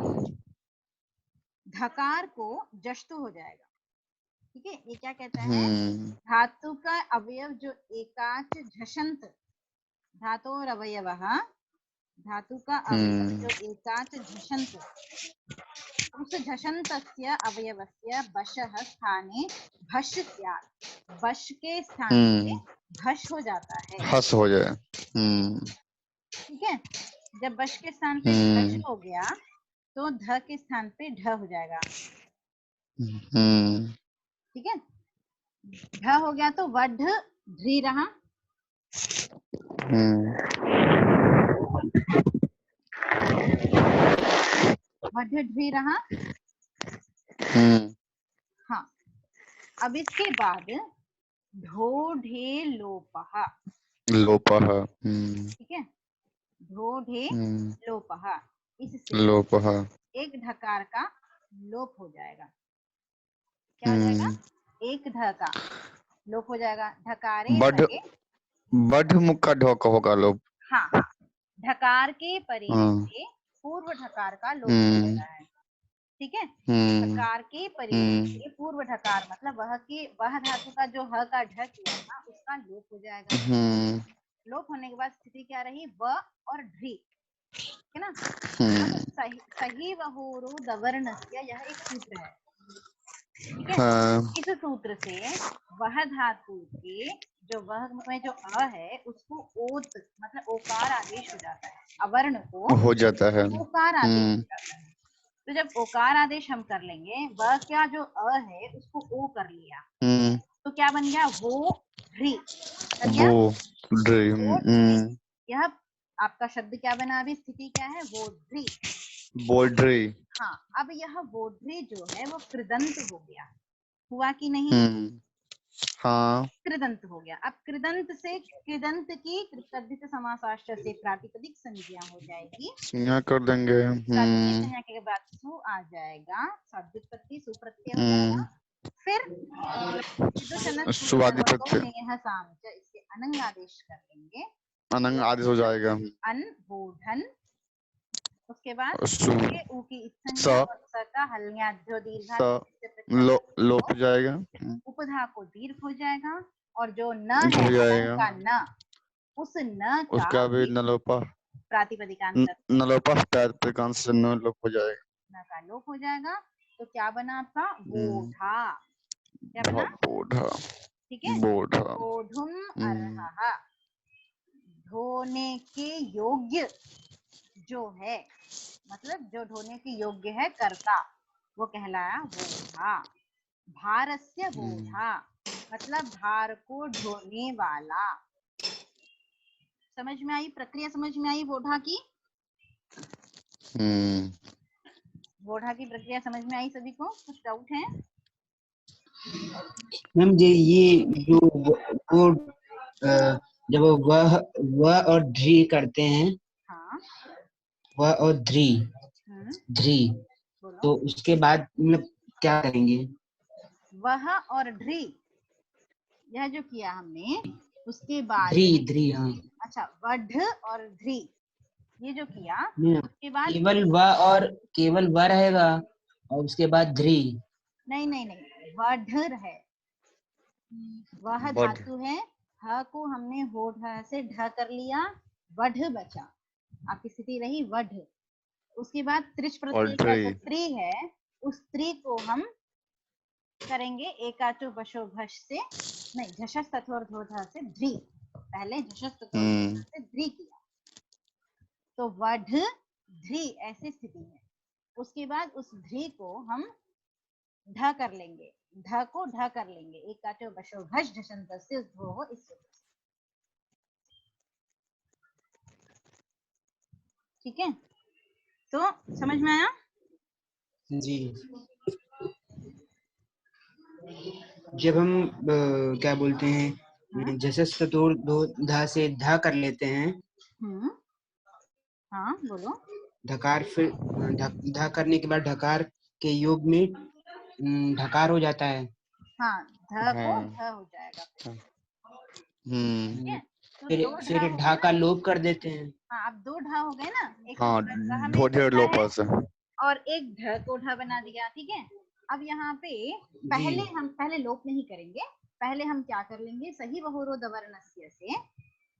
धकार को जश्तु हो जाएगा। ठीक है, ये क्या कहता है? धातु का अवयव जो एकाच झषंत, धातोर अवयवः, धातु का अवयव जो एकाच झषंत, उस झषन्तस्य अवयवस्य बशः स्थाने भश स्यात्, बश के स्थान पे भश हो जाता है। हस हो जाए। ठीक है, जब बश के स्थान पे भश हो गया तो ध के स्थान पे ढ हो जाएगा। ठीक है, ढ हो गया तो वढ ध्री रहा। वढ ध्री रहा। हाँ, अब इसके बाद ढोढे लोपः। ठीक है, ढोढे लोपः, इससे एक ढकार का लोप हो जाएगा। क्या हो जाएगा? एक ढ का लोप हो जाएगा। ढकारे परे, बढ़ मुख का ढोक होगा लोप। हाँ, ढकार के परे से पूर्व ढकार का लोप हो जाता है। ठीक है, ढकार के परिवर्ते पूर्व ढकार मतलब वह धातु का जो ह का ढ किया था उसका लोप हो जाएगा। लोप होने के बाद स्थिति क्या रही, व और ढ्री, है ना। अब सही वहोरो दवर्णस्य, यह एक सूत्र है, ठीक है। इस सूत्र से वह धातु के जो वह में जो अ है उसको ओत मतलब ओकार आदेश हो जाता है, अवर्ण को हो जाता है। ओकार आदेश हो जाता है। तो जब ओकार आदेश हम कर लेंगे, वह क्या जो अ है उसको ओ कर लिया, तो क्या बन गया, वो ढ्री बन गया। वो वो ढ्री, यह आपका शब्द क्या बना, अभी स्थिति क्या है, वो ढ्री, बोड्री। हाँ। अब यह वोड्री जो है वो कृदंत हो गया, हुआ कि नहीं, हाँ कृदंत हो गया। अब कृदंत से कृदंत की कृतद्धित समासाश्च से प्रातिपदिक संज्ञा हो जाएगी, संज्ञा कर देंगे। प्रातिपदिक संज्ञा के बाद सु आ जाएगा, सद्युत्पत्ति सुप्रत्यय हो जाएगा, फिर विदुषणः स्वादि प्रत्यय नेह साम च, इसके अनंग आदेश कर लेंगे, अनंग आदेश हो जाएगा। अन बोधन, उसके बाद सु के ऊ की इत्संज्ञा और स का हल्न्याध्यो दीर्घा लोप हो जाएगा। उपधा को दीर्घ हो जाएगा, और जो न हो है जाएगा। का न, उस न का उसका भी नलोपा प्रातिपदिकांत नलोपा प्रातिपदिकांत से न लोप हो जाएगा, न का लोप हो जाएगा। तो क्या बना आपका, बोधा, क्या बना, बोधा, ठीक है, बोधा। बोधुम अर्हः, ढोने के योग्य जो है, मतलब जो ढोने के योग्य है कर्ता, वो कहलाया बोधा। भारस्य बोधा मतलब भार को ढोने वाला। समझ में आई प्रक्रिया, समझ में आई बोधा की, बोधा की प्रक्रिया समझ में आई सभी को, कुछ डाउट है? मैम ये जो वो जब वह और ध्री करते हैं, हाँ, वह और ध्री ध्री, बोलो। तो उसके बाद मतलब क्या करेंगे? वह और ढ्री, यह जो किया हमने, उसके बाद ध्री ध्री, हाँ। अच्छा, वढ़ और ध्री, ये जो किया उसके बाद केवल व रहेगा और उसके बाद ध्री। नहीं नहीं नहीं, वढ़ है, वह धातु है, ह को हमने होठ से ढ कर लिया, वढ़ बचा, आपकी स्थिति रही वढ़। उसके बाद त्रिच प्रत्यय का जो त्रि है, उस त्रि को हम करेंगे एकाचो बशो भश से, नहीं झशस तथोर धोधा से ध्री, पहले झशस तथोर धोधा से ध्री किया, तो वढ़ ध्री ऐसी स्थिति है। उसके बाद उस ध्री को हम ढ कर लेंगे, ढ को ढ कर लेंगे, एकाचो बशो भश झषंत से धो, इस सूत्र से, ठीक है। तो समझ में आया? जी। जब हम क्या बोलते हैं, जैसे सतोर दो धा से धा कर लेते हैं, हाँ बोलो। ढकार, फिर धा करने के बाद ढकार के योग में ढकार हो जाता है। हाँ, ध को ध हो जाएगा फिर, ठीक है। तो दो फिर ढ ढा का लोप कर देते हैं। हाँ, अब दो ढ हो गए ना, एक हाँ, हमें ढोढे लोपस और एक ढ को ढ बना दिया, ठीक है। अब यहाँ पे पहले लोप नहीं करेंगे, पहले हम क्या कर लेंगे, सही वहोरो दवर्णस्य से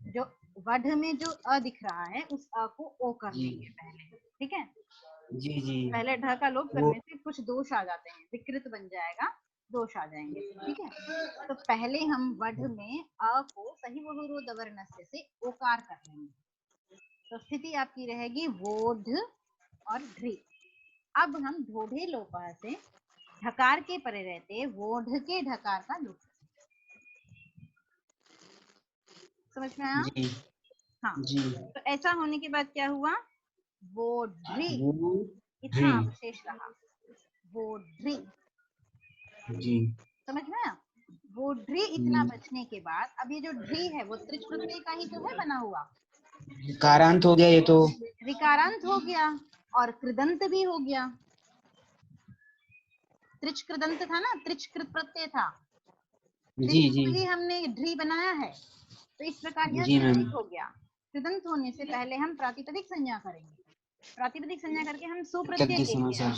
जो वढ़ में जो अ दिख रहा है उस अ को ओ कर लेंगे पहले, ठीक है। जी जी, पहले ढ का लोप करने से कुछ दोष आ जाते हैं, विकृत बन जाएगा, दोष आ जाएंगे, ठीक है। तो पहले हम वढ़ में अ को सही वहोरो दवर्णस्य से ओकार कर लेंगे, तो स्थिति आपकी रहेगी वोढ और ढ्री। अब हम ढोढे लोपा से ढकार के परे रहते वोढ के ढकार का लोप, समझ में आया? जी हाँ जी। तो ऐसा होने के बाद क्या हुआ, वोढ्री, वो इतना अवशेष रहा, वोढ्री, जी। समझ में आया? वोढ्री इतना बचने के बाद अब ये जो ढ्री है वो त्रिच प्रत्यय का ही तो है बना हुआ, कारांत हो गया ये तो, ऋकारांत हो गया और कृदंत भी हो गया, त्रिच कृदंत था ना, त्रिच कृत प्रत्यय था, जी जी ही हमने ढ्री बनाया है, तो इस प्रकार यह जी मैम। कृदंत हो गया। कृदंत होने से पहले हम प्रातिपदिक संज्ञा करेंगे, प्रातिपदिक संज्ञा करके हम सुप्रत्यय तद्धित लेते समास हैं।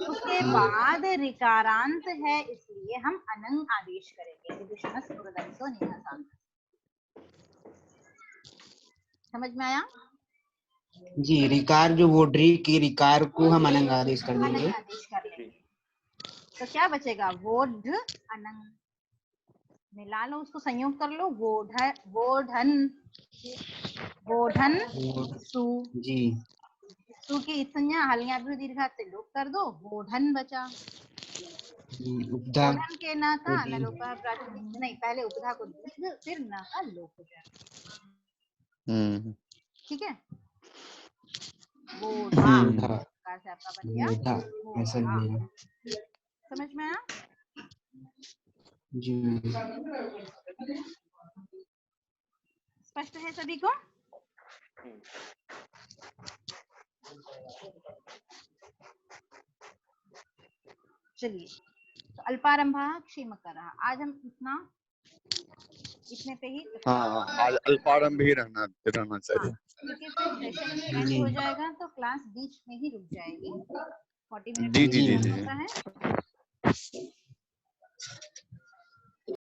उसके बाद रिकारांत है, इसलिए हम अनंग आदेश करेंगे। विदूषणः स्फुरदंतो निहसामः। समझ में आया? जी, रिकार जो वो ड्री के रिकार को हम अनंग आदेश कर अनंग देंगे। आदेश कर लेंगे। तो क्या बचेगा? वोढ अनंग। मिला लो, उसको संयोग कर लो। वोढन, वोढन सु। जी, सु की संज्ञा हल्यांभ्यो दीर्घात से लोप कर दो, वोढन बचा। उपधा वोढन के न का न लोपः प्रातिपदिक, नहीं, पहले उपधा को दीर्घ फिर न का लोप हो जाएगा। ठीक है? वोढा प्रकार से आपका बन गया वोढा, ऐसा वोढा। बनेगा। समझ में आया? जी, स्पष्ट है सभी को? चलिए, तो अल्पारंभा क्षेमकरः, आज हम इतने पे ही। हाँ, आज अल्पारंभ ही रहना चाहिए। क्योंकि फिर सेशन एंड हो जाएगा तो क्लास बीच में ही रुक जाएगी। 40 मिनट जी का जी जी सेशन जी होता है।